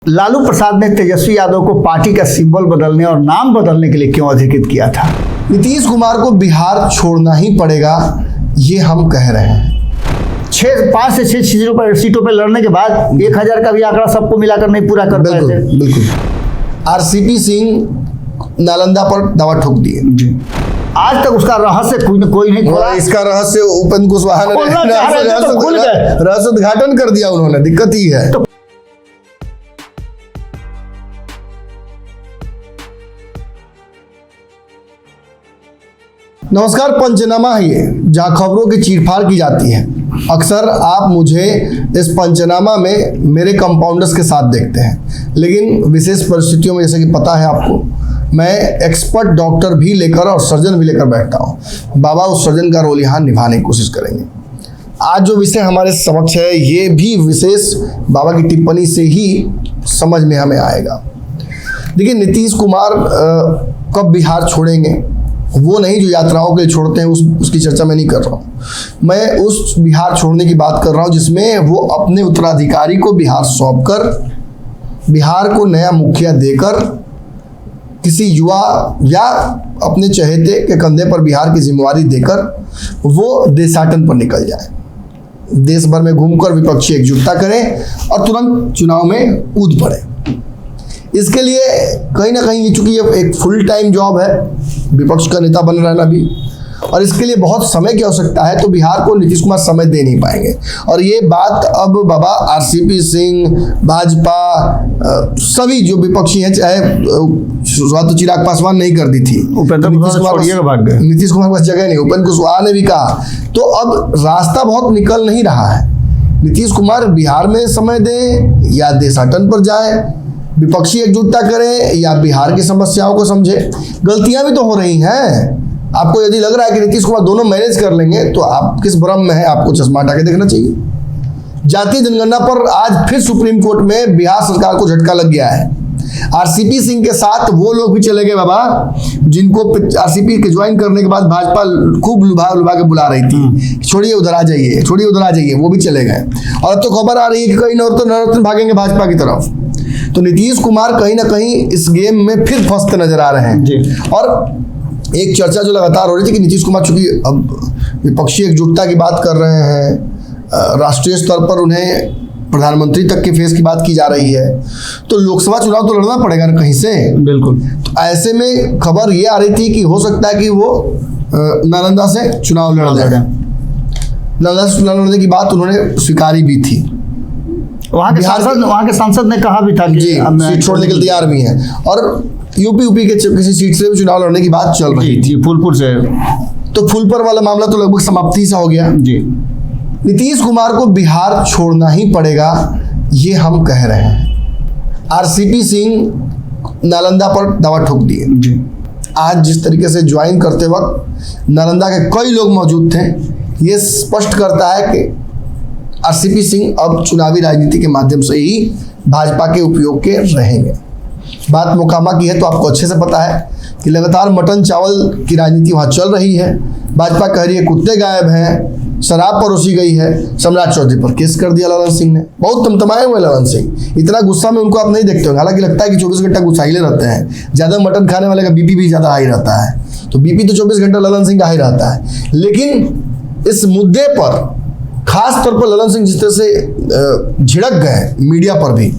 लालू प्रसाद ने तेजस्वी यादव को पार्टी का सिंबल बदलने और नाम बदलने के लिए क्यों अधिकृत किया था? नीतीश कुमार को बिहार छोड़ना ही पड़ेगा, ये हम कह रहे हैं। 5 से 6 सीटों पर लड़ने के बाद 1000 का भी आंकड़ा सबको मिलाकर नहीं पूरा कर पाए थे। बिल्कुल। आरसीपी सिंह नालंदा पर दवा ठोक दिए। आज तक उसका रहस्य कोई नहीं खोला। इसका रहस्य उपेंद्र कुशवाहा ने रहस्य उद्घाटन कर दिया उन्होंने, दिक्कत ही है। नमस्कार, पंचनामा है ये, जहाँ खबरों की चीरफाड़ की जाती है। अक्सर आप मुझे इस पंचनामा में मेरे कंपाउंडर्स के साथ देखते हैं, लेकिन विशेष परिस्थितियों में, जैसे कि पता है आपको, मैं एक्सपर्ट डॉक्टर भी लेकर और सर्जन भी लेकर बैठता हूँ। बाबा उस सर्जन का रोल यहाँ निभाने की कोशिश करेंगे। आज जो विषय हमारे समक्ष है, ये भी विशेष बाबा की टिप्पणी से ही समझ में हमें आएगा। देखिए, नीतीश कुमार कब बिहार छोड़ेंगे, वो नहीं जो यात्राओं के लिए छोड़ते हैं, उसकी चर्चा मैं नहीं कर रहा हूँ। मैं उस बिहार छोड़ने की बात कर रहा हूँ जिसमें वो अपने उत्तराधिकारी को बिहार सौंपकर, बिहार को नया मुखिया देकर, किसी युवा या अपने चहेते के कंधे पर बिहार की जिम्मेवारी देकर वो देशाटन पर निकल जाए, देश भर में घूमकर विपक्षी एकजुटता करें और तुरंत चुनाव में कूद पड़े। इसके लिए कहीं ना कहीं, चूंकि ये एक फुल टाइम जॉब है, विपक्ष का नेता बन रहना भी, और इसके लिए बहुत समय की आवश्यकता है, तो बिहार को नीतीश कुमार समय दे नहीं पाएंगे। और ये बात अब बाबा आरसीपी सिंह, भाजपा, सभी जो विपक्षी हैं, चाहे शुरुआत तो चिराग पासवान नहीं कर दी थी, नीतीश कुमार के पास जगह नहीं, उपेंद्र कुशवाहा ने भी कहा, तो अब रास्ता बहुत निकल नहीं रहा है। नीतीश कुमार बिहार में समय दें या देशाटन पर जाए, विपक्षी एकजुटता करें या बिहार की समस्याओं को समझे। गलतियां भी तो हो रही हैं। आपको यदि लग रहा है कि नीतीश कुमार दोनों मैनेज कर लेंगे, तो आप किस भ्रम में हैं, आपको चश्मा हटा के देखना चाहिए। जातीय जनगणना पर आज फिर सुप्रीम कोर्ट में बिहार सरकार को झटका लग गया है। आरसीपी सिंह के साथ वो लोग भी चले गए बाबा, जिनको आरसीपी के ज्वाइन करने के बाद भाजपा खूब लुभा के बुला रही थी, छोड़िए उधर आ जाइए, छोड़िए उधर आ जाइए, वो भी चले गए। और अब तो खबर आ रही है कि कई नवरत्न भागेंगे भाजपा की तरफ। तो नीतीश कुमार कहीं ना कहीं इस गेम में फिर फंसते नजर आ रहे हैं जी। और एक चर्चा जो लगातार हो रही थी कि नीतीश कुमार चूंकि अब विपक्षी एकजुटता की बात कर रहे हैं, राष्ट्रीय स्तर पर उन्हें प्रधानमंत्री तक के फेस की बात की जा रही है, तो लोकसभा चुनाव तो लड़ना पड़ेगा ना कहीं से। बिल्कुल। तो ऐसे में खबर ये आ रही थी कि हो सकता है कि वो नालंदा से चुनाव लड़ जाएगा। नालंदा से चुनाव लड़ने की बात उन्होंने स्वीकारी भी थी। वहाँ के सांसद ने कहा भी था कि सीट छोड़ने के लिए तैयार भी हैं, और यूपी के किसी सीट से भी चुनाव लड़ने की बात चल रही थी, फूलपुर से। तो फूलपुर वाला मामला तो लगभग समाप्ति सा हो गया जी। नीतीश कुमार को बिहार छोड़ना ही पड़ेगा, ये हम कह रहे हैं। आरसीपी सिंह नालंदा पर दवा ठोक दिए जी। आज जिस तरीके से ज्वाइन करते वक्त नालंदा के कई लोग मौजूद थे, ये स्पष्ट करता है कि आरसीपी सिंह अब चुनावी राजनीति के माध्यम से ही भाजपा के उपयोग के रहेंगे। बात मोकामा की है तो आपको अच्छे से पता है कि लगातार मटन चावल की राजनीति वहाँ चल रही है। भाजपा कह रही है कुत्ते गायब हैं, शराब परोसी गई है। सम्राट चौधरी पर केस कर दिया ललन सिंह ने। बहुत तमतमाए हुए ललन सिंह, इतना गुस्सा में उनको आप नहीं देखते होंगे, हालांकि लगता है कि 24 घंटा गुस्साइले रहते हैं। ज़्यादा मटन खाने वाले का बीपी भी ज़्यादा हाई रहता है, तो बीपी तो 24 घंटा ललन सिंह का हाई रहता है। लेकिन इस मुद्दे पर खास तौर पर ललन सिंह जिस तरह से झिड़क गए मीडिया पर भी,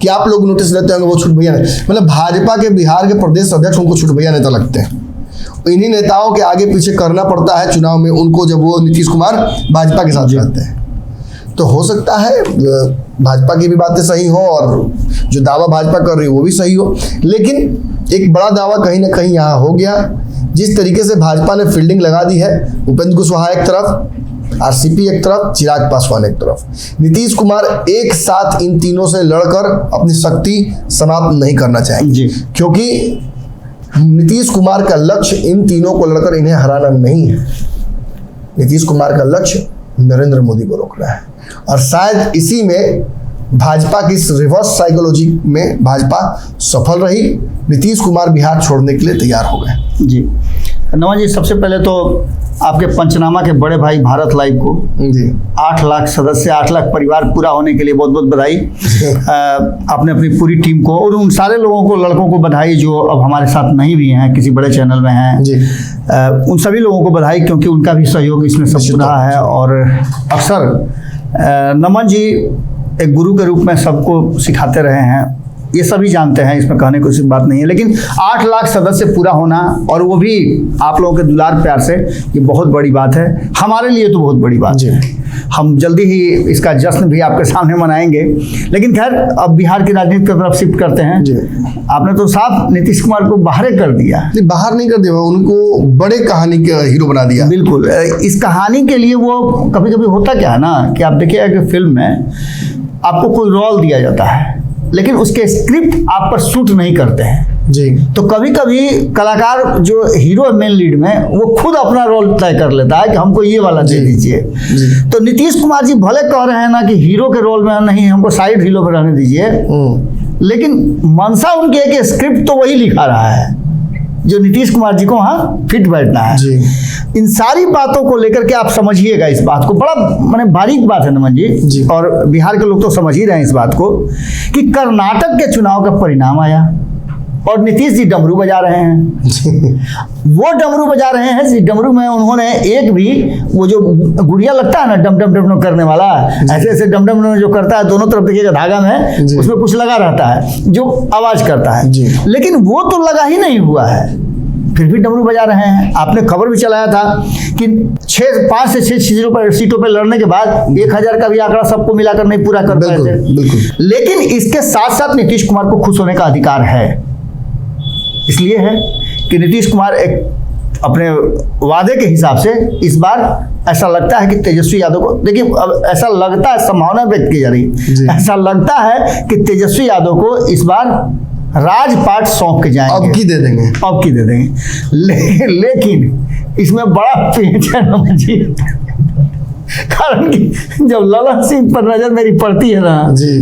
कि आप लोग नोटिस लेते होंगे, वो छुट भैया ने, मतलब भाजपा के बिहार के प्रदेश अध्यक्ष उनको छुट भैया नेता लगते हैं। इन्हीं नेताओं के आगे पीछे करना पड़ता है चुनाव में उनको, जब वो नीतीश कुमार भाजपा के साथ रहते हैं। तो हो सकता है भाजपा की भी बातें सही हो और जो दावा भाजपा कर रही है वो भी सही हो, लेकिन एक बड़ा दावा कहीं ना कहीं यहाँ हो गया। जिस तरीके से भाजपा ने फील्डिंग लगा दी है, उपेंद्र कुशवाहा एक तरफ, आरसीपी एक तरफ, चिराग पासवान एक तरफ, नीतीश कुमार एक साथ इन तीनों से लड़कर अपनी शक्ति समाप्त नहीं करना चाहेंगे, क्योंकि नीतीश कुमार का लक्ष्य इन तीनों को लड़कर इन्हें हराना नहीं है। नीतीश कुमार का लक्ष्य नरेंद्र मोदी को रोकना है, और शायद इसी में भाजपा की इस रिवर्स साइकोलॉजी में भाजपा सफल रही। नीतीश कुमार बिहार छोड़ने के लिए तैयार हो गए। जी नमन जी, सबसे पहले तो आपके पंचनामा के बड़े भाई भारत लाइव को जी 8 लाख सदस्य, 8 लाख परिवार पूरा होने के लिए बहुत बहुत बधाई। आपने अपनी पूरी टीम को और उन सारे लोगों को, लड़कों को बधाई जो अब हमारे साथ नहीं भी हैं, किसी बड़े चैनल में हैं जी। उन सभी लोगों को बधाई, क्योंकि उनका भी सहयोग इसमें सब रहा है। और अक्सर नमन जी एक गुरु के रूप में सबको सिखाते रहे हैं, ये सभी जानते हैं, इसमें कहने को बात नहीं है। लेकिन 8 लाख सदस्य पूरा होना, और वो भी आप लोगों के दुलार प्यार से, ये बहुत बड़ी बात है। हमारे लिए तो बहुत बड़ी बात है। हम जल्दी ही इसका जश्न भी आपके सामने मनाएंगे। लेकिन खैर, अब बिहार की राजनीति की तरफ शिफ्ट करते हैं। जी। आपने तो साफ नीतीश कुमार को बाहर कर दिया। नहीं, बाहर नहीं कर दिया, उनको बड़े कहानी के हीरो बना दिया। बिल्कुल। इस कहानी के लिए वो कभी कभी होता क्या है ना, कि आप देखिए कि फिल्म में आपको कोई रोल दिया जाता है, लेकिन उसके स्क्रिप्ट आप पर सूट नहीं करते हैं। जी। तो कभी कभी कलाकार जो हीरो है मेन लीड में, वो खुद अपना रोल तय कर लेता है कि हमको ये वाला दे दीजिए। तो नीतीश कुमार जी भले कह रहे हैं ना कि हीरो के रोल में नहीं, हमको साइड हीरो में रहने दीजिए, लेकिन मंशा उनकी है कि स्क्रिप्ट तो वही लिखा रहा है जो नीतीश कुमार जी को वहाँ फिट बैठना है। जी। इन सारी बातों को लेकर के आप समझिएगा इस बात को, बड़ा माने बारीक बात है नमन जी। और बिहार के लोग तो समझ ही रहे हैं इस बात को, कि कर्नाटक के चुनाव का परिणाम आया और नीतीश जी डमरू बजा रहे हैं। वो डमरू बजा रहे हैं, जिस डमरू में उन्होंने एक भी वो जो गुड़िया लगता है ना डम डम डम करने वाला, ऐसे ऐसे डम डम जो करता है, दोनों तरफ देखिएगा धागा में उसमें कुछ लगा रहता है जो आवाज करता है, लेकिन वो तो लगा ही नहीं हुआ है, फिर भी डमरू बजा रहे हैं। आपने खबर भी चलाया था कि 5 से 6 सीटों पर लड़ने के बाद 1000 का भी आंकड़ा सबको मिलाकर नहीं पूरा कर पाए थे। लेकिन इसके साथ साथ नीतीश कुमार को खुश होने का अधिकार है। इसलिए है कि नीतीश कुमार एक अपने वादे के हिसाब से इस बार ऐसा लगता है कि तेजस्वी यादव को, देखिए अब ऐसा लगता है, संभावना व्यक्त की जा रही है, ऐसा लगता है कि तेजस्वी यादव को इस बार राजपाट सौंप के जाएंगे। अब की दे देंगे। लेकिन इसमें बड़ा पेच है नमन जी, कारण कि जब ललन सिंह पर नजर मेरी पड़ती है ना,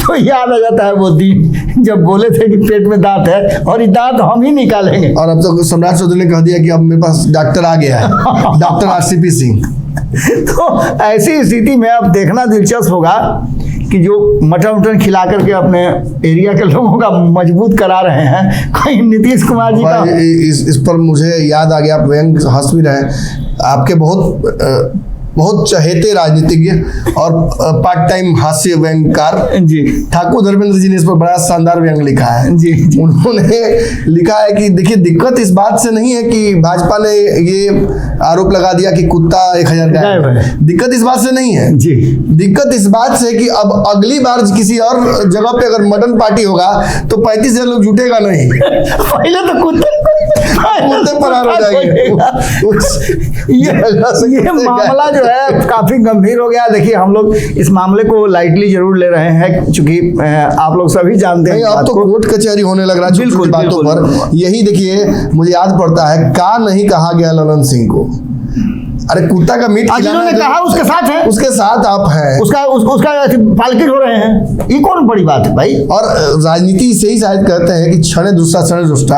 तो याद आ जाता है वो दिन जब बोले थे कि पेट में दांत है और ये दांत हम ही निकालेंगे। और अब तो सम्राट चौधरी ने कह दिया कि अब मेरे पास डॉक्टर आ गया है, डॉक्टर आरसीपी सिंह। तो ऐसी स्थिति में अब देखना दिलचस्प होगा कि जो मटन खिला करके अपने एरिया के लोगों का मजबूत करा रहे हैं, कहीं नीतीश कुमार जी का इस पर मुझे याद आ गया, आप व्यंग हंस भी रहे, आपके बहुत चहेते राजनीतिज्ञ और पार्ट टाइम हास्य व्यंगकार जी ठाकुर धर्मेंद्र जी ने इस पर बड़ा शानदार व्यंग लिखा है। जी। उन्होंने लिखा है कि देखिए, दिक्कत इस बात से नहीं है कि भाजपा ने ये आरोप लगा दिया कि कुत्ता 1000 गायब है, दिक्कत इस बात से नहीं है जी, दिक्कत इस बात से कि अब अगली बार किसी और जगह पे अगर मटन पार्टी होगा तो 35,000 लोग जुटेगा नहीं। पहले तो कुत्ते फरार हो जाएंगे। ये मामला जो है काफी गंभीर हो गया। देखिए, हम लोग इस मामले को लाइटली जरूर ले रहे हैं, क्योंकि आप लोग सभी जानते हैं अब तो कोर्ट कचहरी होने लग रहा है बिल्कुल बातों पर। यही देखिए, मुझे याद पड़ता है का नहीं कहा गया ललन सिंह को, अरे कुत्ता का मीट जिन्होंने कहा उसके साथ है, उसके साथ आप हैं, उसका पालकिर हो रहे हैं, ये कौन बड़ी बात है भाई। और राजनीति से ही शायद कहते हैं कि क्षणे दुष्टा।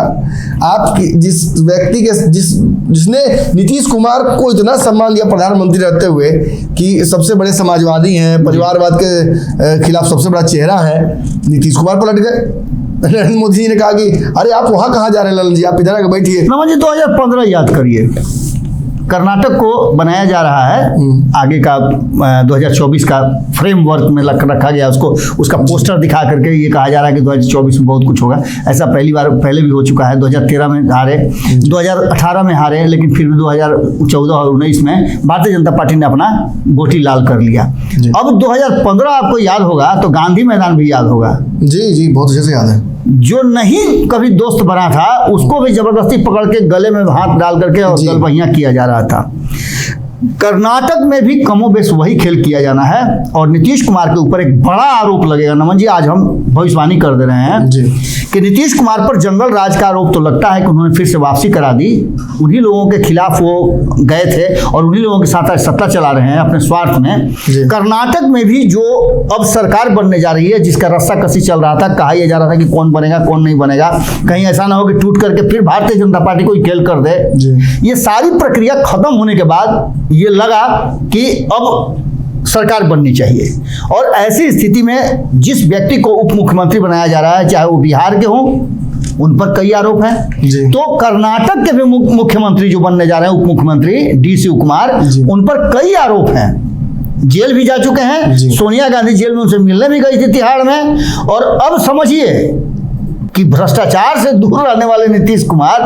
आप जिस व्यक्ति के जिसने नीतीश कुमार को इतना सम्मान दिया प्रधानमंत्री रहते हुए कि सबसे बड़े समाजवादी हैं, परिवारवाद के खिलाफ सबसे बड़ा चेहरा है, नीतीश कुमार पलट गए। नरेंद्र मोदी जी ने कहा कि अरे आप वहां कहाँ जा रहे हैं ललन जी, आप इधर आके बैठिए। नमन जी 2015 याद करिए, कर्नाटक को बनाया जा रहा है आगे का 2024 का फ्रेमवर्क में रखा गया उसको, उसका पोस्टर दिखा करके ये कहा जा रहा है कि 2024 में बहुत कुछ होगा। ऐसा पहले भी हो चुका है, 2013 में हारे, 2018 में हारे, लेकिन फिर भी 2014 और 19 में भारतीय जनता पार्टी ने अपना गोटी लाल कर लिया। अब 2015 आपको याद होगा तो गांधी मैदान भी याद होगा। जी बहुत अच्छे से याद है। जो नहीं कभी दोस्त बना था उसको भी जबरदस्ती पकड़ के गले में हाथ डाल करके और गलबहियां किया जा रहा था। कर्नाटक में भी कमोबेश वही खेल किया जाना है और नीतीश कुमार के ऊपर एक बड़ा आरोप लगेगा। नमन जी, आज हम भविष्यवाणी कर दे रहे हैं जी कि नीतीश कुमार पर जंगल राज का आरोप तो लगता है कि उन्होंने फिर से वापसी करा दी। उन्हीं लोगों के खिलाफ वो गए थे और उन्हीं लोगों के साथ आज सत्ता चला रहे हैं अपने स्वार्थ में। कर्नाटक में भी जो अब सरकार बनने जा रही है, जिसका रस्सा कसी चल रहा था, कहा यह जा रहा था कि कौन बनेगा कौन नहीं बनेगा, कहीं ऐसा ना हो कि टूट करके फिर भारतीय जनता पार्टी को खेल कर दे। ये सारी प्रक्रिया खत्म होने के बाद ये लगा कि अब सरकार बननी चाहिए और ऐसी स्थिति में जिस व्यक्ति को उप मुख्यमंत्री बनाया जा रहा है, चाहे वो बिहार के हों, उन पर कई आरोप हैं। तो कर्नाटक के भी मुख्यमंत्री जो बनने जा रहे हैं, उप मुख्यमंत्री डी शिवकुमार, उन पर कई आरोप हैं। जेल भी जा चुके हैं, सोनिया गांधी जेल में उनसे मिलने भी गई थी तिहाड़ में। और अब समझिए कि भ्रष्टाचार से दूर रहने वाले नीतीश कुमार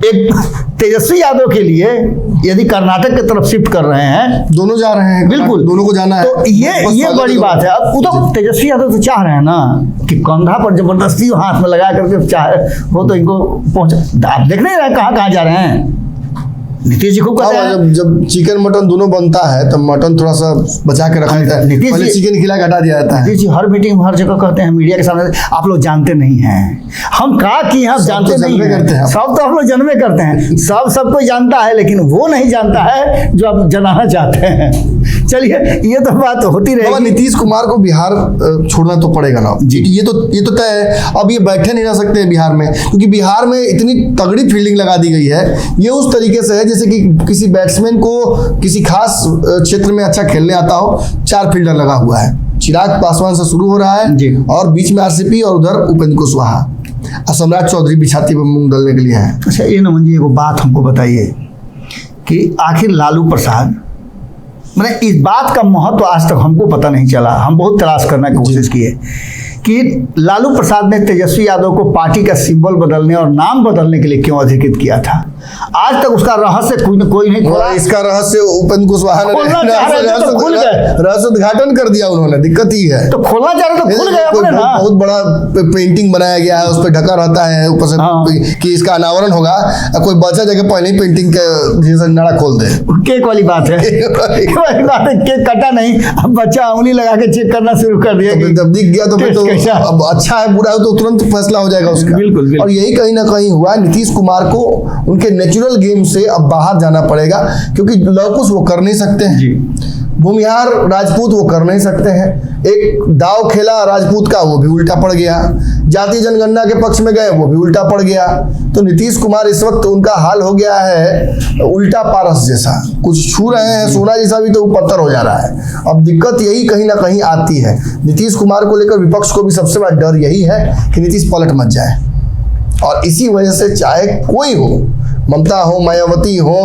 एक तेजस्वी यादव के लिए यदि कर्नाटक की तरफ शिफ्ट कर रहे हैं, दोनों जा रहे हैं, बिल्कुल दोनों को जाना है, तो ये बड़ी बात है। अब तो तेजस्वी यादव तो चाह रहे हैं ना कि कंधा पर जबरदस्ती हाथ में लगा करके चाहे वो तो इनको पहुंच, आप देख नहीं रहे कहाँ कहाँ जा रहे हैं। नीतीश जी को कहते हैं जब चिकन मटन दोनों बनता है तो मटन थोड़ा सा बचा के रखा जाता है, पहले चिकन खिला हटा दिया जाता है। नीतीश जी हर मीटिंग में हर जगह कहते हैं मीडिया के सामने, आप लोग जानते नहीं हैं, हम कहा कि हम जानते नहीं हैं, सब तो आप लोग जन्मे करते हैं, सब कोई जानता है, लेकिन वो नहीं जानता है जो आप जनाना चाहते हैं। चलिए, ये तो बात होती रहेगी। नीतीश कुमार को बिहार छोड़ना तो पड़ेगा ना जी, ये तो तय है। अब ये बैठे नहीं रह सकते हैं बिहार में, क्योंकि बिहार में इतनी तगड़ी फील्डिंग लगा दी गई है। ये उस तरीके से है जैसे कि किसी बैट्समैन को किसी खास क्षेत्र में अच्छा खेलने आता हो, 4 फील्डर लगा हुआ है। चिराग पासवान से शुरू हो रहा है और बीच में आरसीपी और उधर उपेंद्र कुशवाहा और सम्राट चौधरी बिछाती में मूंग डालने के लिए है। अच्छा, ये नमन जी एगो बात हमको बताइए कि आखिर लालू प्रसाद, मैंने इस बात का महत्व आज तक हमको पता नहीं चला, हम बहुत तलाश करने की कोशिश किए कि लालू प्रसाद ने तेजस्वी यादव को पार्टी का सिंबल बदलने और नाम बदलने के लिए क्यों अधिकृत किया था। आज तक उसका रहस्य कोई नहीं खोला। इसका रहस्य उपेंद्र कुशवाहा ने रहस्य उद्घाटन कर दिया उन्होंने, दिक्कत ही है। तो खोलना चाह रहे तो खुल गया अपने ना। बहुत बड़ा पेंटिंग बनाया गया है, उस पर ढका रहता है ऊपर से कि इसका अनावरण होगा, कोई बच्चा जगह पहले ही पेंटिंग के जैसे नड़ा खोल दे। केक वाली बात है, केक कटा नहीं, अब बच्चा उंगली लगा के चेक करना शुरू कर दिया। जब दिख गया तो अब अच्छा है बुरा है तो तुरंत फैसला हो जाएगा उसका। बिल्कुल। और यही कहीं ना कहीं हुआ, नीतीश कुमार को उनके नेचुरल गेम से अब बाहर जाना पड़ेगा, क्योंकि लवकुश वो कर नहीं सकते हैं, भूमिहार राजपूत वो कर नहीं सकते हैं। एक दाव खेला राजपूत का, वो भी उल्टा पड़ गया। जाति जनगणना के पक्ष में गए, वो भी उल्टा पड़ गया। तो नीतीश कुमार इस वक्त उनका हाल हो गया है उल्टा पारस जैसा, कुछ छू रहे हैं सोना जैसा भी तो पत्थर हो जा रहा है। अब दिक्कत यही कहीं ना कहीं आती है नीतीश कुमार को लेकर। विपक्ष को भी सबसे बड़ा डर यही है कि नीतीश पलट मत जाए, और इसी वजह से चाहे कोई हो, ममता हो, मायावती हो,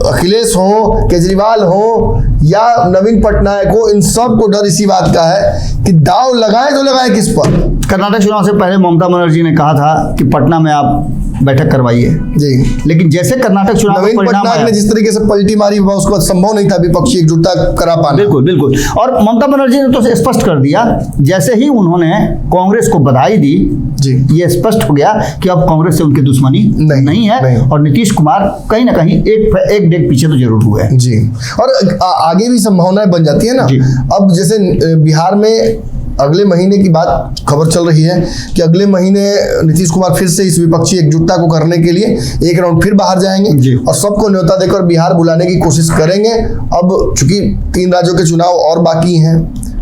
अखिलेश हो, केजरीवाल हो या नवीन पटनायक हो, इन सब को डर इसी बात का है कि दाव लगाए तो लगाए किस पर। कर्नाटक चुनाव से पहले ममता बनर्जी ने कहा था कि पटना में आप बैठक करवाइए जी, लेकिन जैसे कर्नाटक चुनाव नवीन पटनायक ने जिस तरीके से पलटी मारी वह उसको संभव नहीं था विपक्षी एकजुटता करा पाना। बिल्कुल। और ममता बनर्जी ने तो स्पष्ट कर दिया, जैसे ही उन्होंने कांग्रेस को बधाई दी जी, ये स्पष्ट हो गया कि अब कांग्रेस से उनकी दुश्मनी नहीं है। और नीतीश कुमार कहीं ना कहीं एक डेग पीछे तो जरूर हुए हैं जी। और आगे भी संभावनाएं बन जाती है ना। अब जैसे बिहार में अगले महीने की बात खबर चल रही है कि अगले महीने नीतीश कुमार फिर से इस विपक्षी एकजुटता को करने के लिए एक राउंड फिर बाहर जाएंगे और सबको न्योता देकर बिहार बुलाने की कोशिश करेंगे। अब चूंकि 3 राज्यों के चुनाव और बाकी हैं,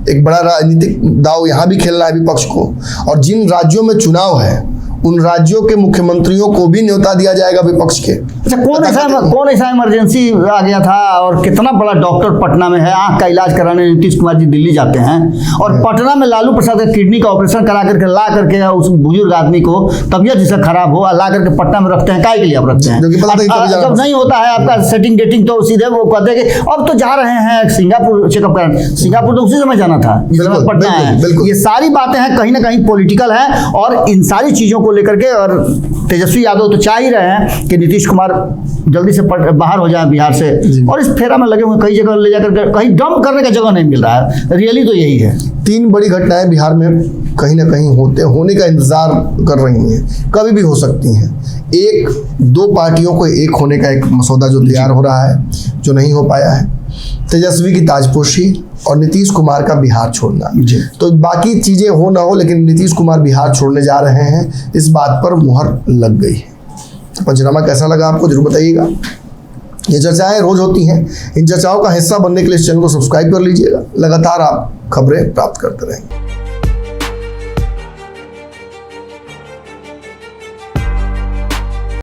एक बड़ा राजनीतिक दाव यहाँ भी खेलना है विपक्ष को, और जिन राज्यों में चुनाव है उन राज्यों के मुख्यमंत्रियों को भी न्योता दिया जाएगा विपक्ष के। अच्छा, कौन ऐसा इमरजेंसी आ गया था और कितना बड़ा डॉक्टर पटना में है, आंख का इलाज कराने नीतीश कुमार जी दिल्ली जाते हैं और पटना में लालू प्रसाद का किडनी का ऑपरेशन करा करके ला करके उस बुजुर्ग आदमी को तबियत जिसका खराब हो ला करके पटना में रखते हैं, काय के लिए आप रखते हैं? जब नहीं होता है आपका सेटिंग डेटिंग तो सीधे वो कहते हैं कि अब तो जा रहे हैं सिंगापुर चेकअप कराने। सिंगापुर तो उसी समय जाना था जिस समय पटना है। ये सारी बातें हैं कहीं ना कहीं पॉलिटिकल है, और इन सारी चीजों को लेकर के, और तेजस्वी यादव तो चाह ही रहे हैं कि नीतीश कुमार जल्दी से बाहर हो जाए बिहार से, और इस फेरा में लगे हुए कई जगह ले जाकर कहीं डंप करने का जगह नहीं मिल रहा है। रियली तो यही है। 3 बड़ी घटनाएं बिहार में कहीं ना कहीं होने का इंतज़ार कर रही हैं, कभी भी हो सकती हैं। एक दो पार्टियों को एक होने का एक मसौदा जो तैयार हो रहा है, जो नहीं हो पाया है, तेजस्वी की ताजपोशी और नीतीश कुमार का बिहार छोड़ना। तो बाकी चीज़ें हो ना हो, लेकिन नीतीश कुमार बिहार छोड़ने जा रहे हैं, इस बात पर मुहर लग गई है। तो पंचनामा कैसा लगा आपको जरूर बताइएगा। ये चर्चाएं रोज होती हैं, इन चर्चाओं का हिस्सा बनने के लिए इस चैनल को सब्सक्राइब कर लीजिएगा। लगातार आप खबरें प्राप्त करते रहेंगे।